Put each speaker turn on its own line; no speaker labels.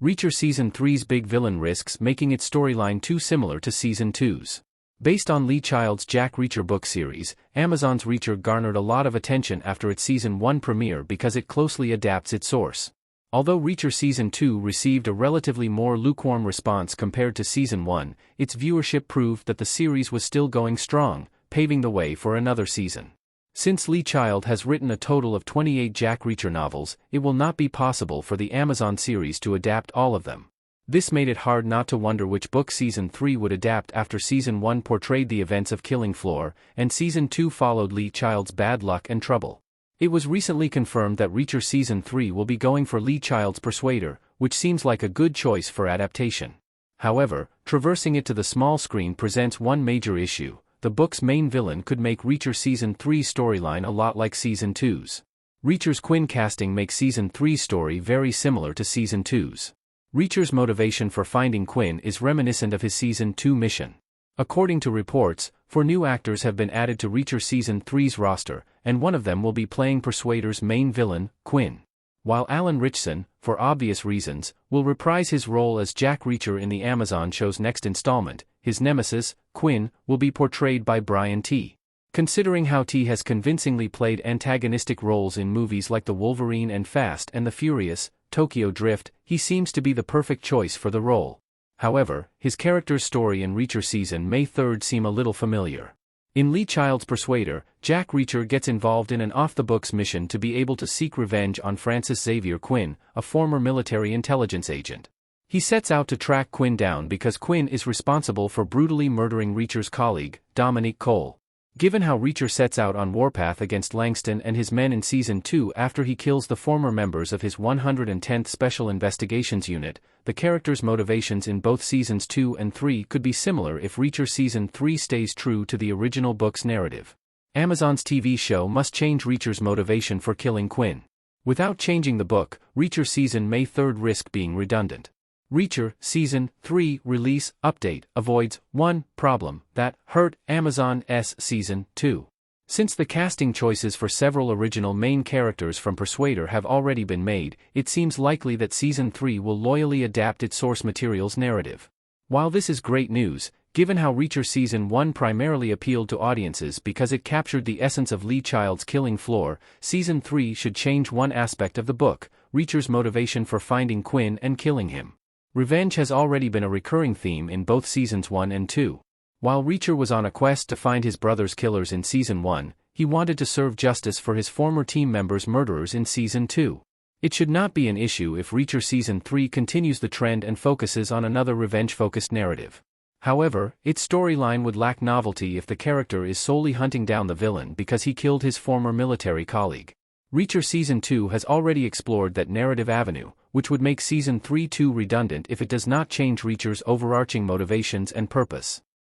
Reacher Season 3's big villain risks making its storyline too similar to Season 2's. Based on Lee Child's Jack Reacher book series, Amazon's Reacher garnered a lot of attention after its Season 1 premiere because it closely adapts its source. Although Reacher Season 2 received a relatively more lukewarm response compared to Season 1, its viewership proved that the series was still going strong, paving the way for another season. Since Lee Child has written a total of 28 Jack Reacher novels, it will not be possible for the Amazon series to adapt all of them. This made it hard not to wonder which book Season 3 would adapt after Season 1 portrayed the events of Killing Floor, and Season 2 followed Lee Child's bad luck and trouble. It was recently confirmed that Reacher Season 3 will be going for Lee Child's Persuader, which seems like a good choice for adaptation. However, traversing it to the small screen presents one major issue: the book's main villain could make Reacher Season 3's storyline a lot like Season 2's. Reacher's Quinn casting makes Season 3's story very similar to Season 2's. Reacher's motivation for finding Quinn is reminiscent of his Season 2 mission. According to reports, 4 new actors have been added to Reacher Season 3's roster, and one of them will be playing Persuader's main villain, Quinn. While Alan Ritchson, for obvious reasons, will reprise his role as Jack Reacher in the Amazon show's next installment, his nemesis, Quinn, will be portrayed by Brian T. Considering how T has convincingly played antagonistic roles in movies like The Wolverine and Fast and the Furious, Tokyo Drift, he seems to be the perfect choice for the role. However, his character's story in Reacher Season May 3rd seem a little familiar. In Lee Child's Persuader, Jack Reacher gets involved in an off-the-books mission to be able to seek revenge on Francis Xavier Quinn, a former military intelligence agent. He sets out to track Quinn down because Quinn is responsible for brutally murdering Reacher's colleague, Dominique Cole. Given how Reacher sets out on warpath against Langston and his men in Season 2 after he kills the former members of his 110th Special Investigations Unit, the character's motivations in both Seasons 2 and 3 could be similar if Reacher Season 3 stays true to the original book's narrative. Amazon's TV show must change Reacher's motivation for killing Quinn. Without changing the book, Reacher Season May 3rd risk being redundant. Reacher Season 3 release update avoids one problem that hurt Amazon's Season 2. Since the casting choices for several original main characters from Persuader have already been made, it seems likely that Season 3 will loyally adapt its source material's narrative. While this is great news, given how Reacher Season 1 primarily appealed to audiences because it captured the essence of Lee Child's Killing Floor, Season 3 should change one aspect of the book: Reacher's motivation for finding Quinn and killing him. Revenge has already been a recurring theme in both Seasons 1 and 2. While Reacher was on a quest to find his brother's killers in Season 1, he wanted to serve justice for his former team members' murderers in Season 2. It should not be an issue if Reacher Season 3 continues the trend and focuses on another revenge-focused narrative. However, its storyline would lack novelty if the character is solely hunting down the villain because he killed his former military colleague. Reacher Season 2 has already explored that narrative avenue, which would make Season 3 too redundant if it does not change Reacher's overarching motivations and purpose.